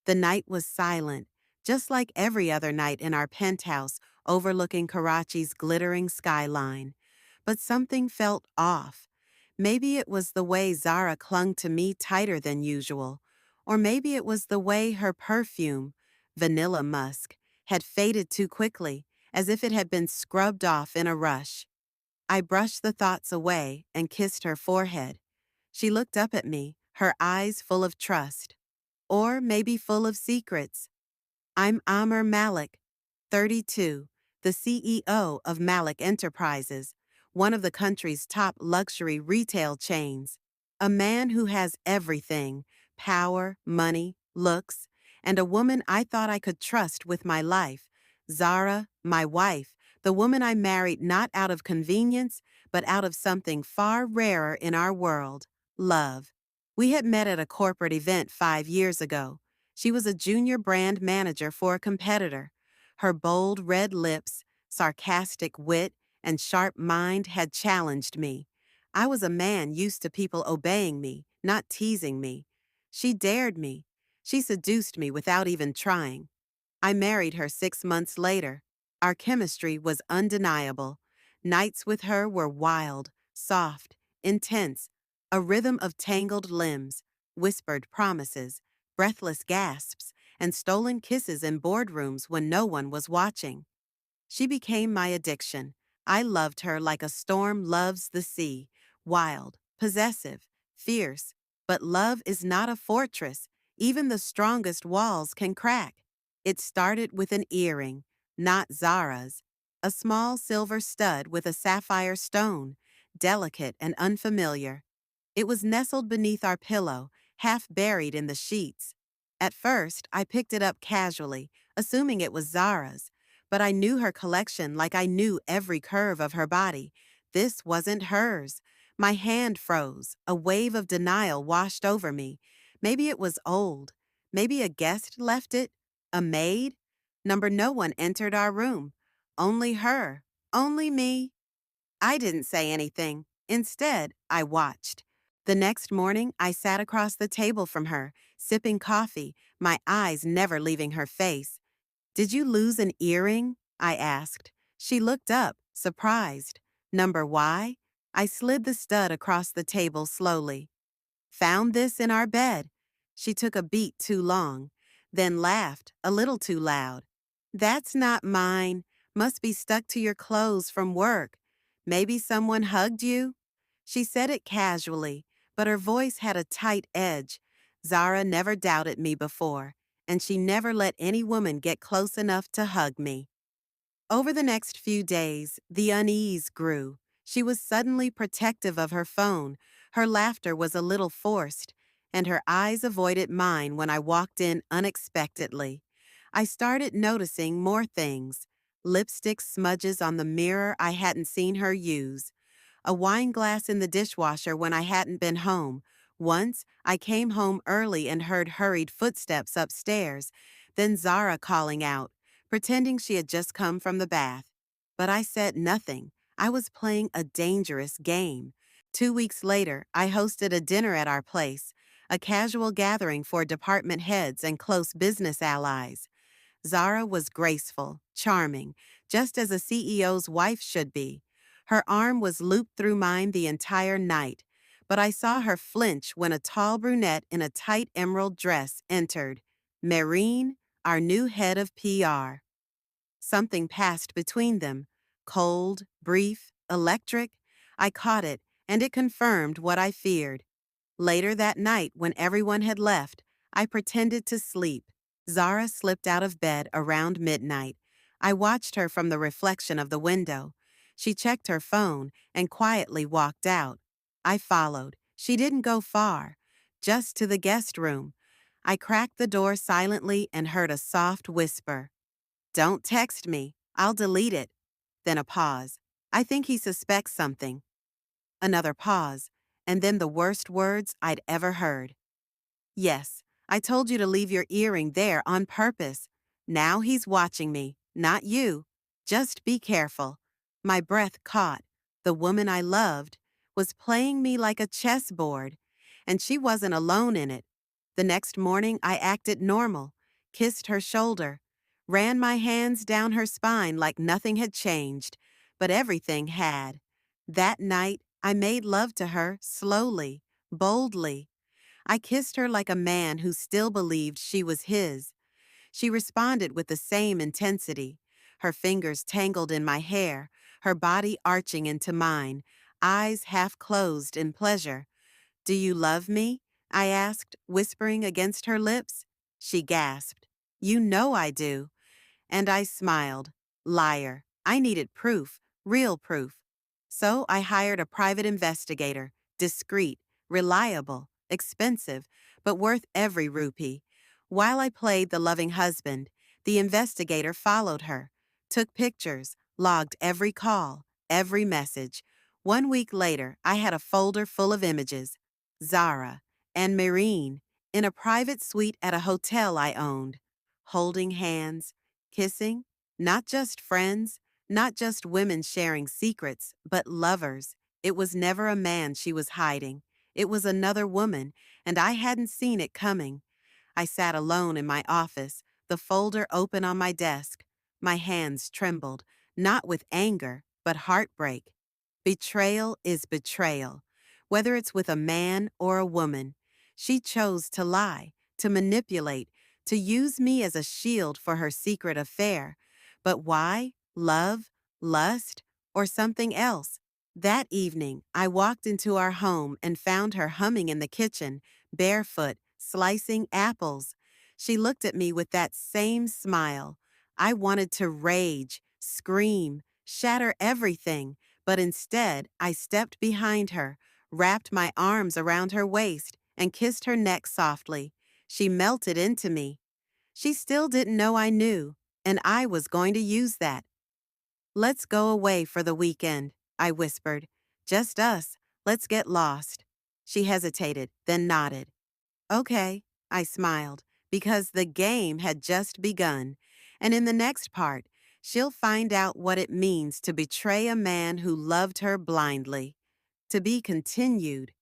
The night was silent, just like every other night in our penthouse overlooking Karachi's glittering skyline. But something felt off. Maybe it was the way Zara clung to me tighter than usual, or maybe it was the way her perfume, vanilla musk, had faded too quickly, as if it had been scrubbed off in a rush. I brushed the thoughts away and kissed her forehead. She looked up at me, her eyes full of trust. Or maybe full of secrets. I'm Amr Malik, 32, the CEO of Malik Enterprises, one of the country's top luxury retail chains. A man who has everything: power, money, looks, and a woman I thought I could trust with my life. Zara, my wife, the woman I married not out of convenience, but out of something far rarer in our world: love. We had met at a corporate event 5 years ago. She was a junior brand manager for a competitor. Her bold red lips, sarcastic wit, and sharp mind had challenged me. I was a man used to people obeying me, not teasing me. She dared me. She seduced me without even trying. I married her 6 months later. Our chemistry was undeniable. Nights with her were wild, soft, intense, a rhythm of tangled limbs, whispered promises, breathless gasps, and stolen kisses in boardrooms when no one was watching. She became my addiction. I loved her like a storm loves the sea, wild, possessive, fierce. But love is not a fortress. Even the strongest walls can crack. It started with an earring, not Zara's. A small silver stud with a sapphire stone, delicate and unfamiliar. It was nestled beneath our pillow, half buried in the sheets. At first, I picked it up casually, assuming it was Zara's, but I knew her collection like I knew every curve of her body. This wasn't hers. My hand froze. A wave of denial washed over me. Maybe it was old. Maybe a guest left it. A maid? No one entered our room. Only her. Only me. I didn't say anything. Instead, I watched. The next morning, I sat across the table from her, sipping coffee, my eyes never leaving her face. "Did you lose an earring?" I asked. She looked up, surprised. "Number why?" I slid the stud across the table slowly. "Found this in our bed." She took a beat too long, then laughed, a little too loud. "That's not mine. Must be stuck to your clothes from work. Maybe someone hugged you?" She said it casually, but her voice had a tight edge. Zara never doubted me before, and she never let any woman get close enough to hug me. Over the next few days, the unease grew. She was suddenly protective of her phone. Her laughter was a little forced, and her eyes avoided mine when I walked in unexpectedly. I started noticing more things: lipstick smudges on the mirror I hadn't seen her use, a wine glass in the dishwasher when I hadn't been home. Once, I came home early and heard hurried footsteps upstairs, then Zara calling out, pretending she had just come from the bath. But I said nothing. I was playing a dangerous game. 2 weeks later, I hosted a dinner at our place, a casual gathering for department heads and close business allies. Zara was graceful, charming, just as a CEO's wife should be. Her arm was looped through mine the entire night, but I saw her flinch when a tall brunette in a tight emerald dress entered. Marine, our new head of PR. Something passed between them. Cold, brief, electric. I caught it, and it confirmed what I feared. Later that night, when everyone had left, I pretended to sleep. Zara slipped out of bed around midnight. I watched her from the reflection of the window. She checked her phone and quietly walked out. I followed. She didn't go far, just to the guest room. I cracked the door silently and heard a soft whisper. "Don't text me. I'll delete it." Then a pause. "I think he suspects something." Another pause, and then the worst words I'd ever heard. "Yes, I told you to leave your earring there on purpose. Now he's watching me, not you. Just be careful." My breath caught. The woman I loved was playing me like a chessboard, and she wasn't alone in it. The next morning, I acted normal, kissed her shoulder, ran my hands down her spine like nothing had changed, but everything had. That night, I made love to her slowly, boldly. I kissed her like a man who still believed she was his. She responded with the same intensity, her fingers tangled in my hair, her body arching into mine, eyes half closed in pleasure. "Do you love me?" I asked, whispering against her lips. She gasped. "You know I do." And I smiled. Liar. I needed proof, real proof. So I hired a private investigator, discreet, reliable, expensive, but worth every rupee. While I played the loving husband, the investigator followed her, took pictures, logged every call, every message. 1 week later, I had a folder full of images. Zara and Marine in a private suite at a hotel I owned, holding hands, kissing, not just friends, not just women sharing secrets, but lovers. It was never a man she was hiding. It was another woman, and I hadn't seen it coming. I sat alone in my office, the folder open on my desk. My hands trembled, not with anger, but heartbreak. Betrayal is betrayal, whether it's with a man or a woman. She chose to lie, to manipulate, to use me as a shield for her secret affair. But why? Love? Lust? Or something else? That evening, I walked into our home and found her humming in the kitchen, barefoot, slicing apples. She looked at me with that same smile. I wanted to rage, scream, shatter everything, but instead I stepped behind her, wrapped my arms around her waist, and kissed her neck softly. She melted into me. She still didn't know I knew, and I was going to use that. "Let's go away for the weekend," I whispered. "Just us. Let's get lost." She hesitated, then nodded. "Okay," I smiled, because the game had just begun. And in the next part, she'll find out what it means to betray a man who loved her blindly. To be continued.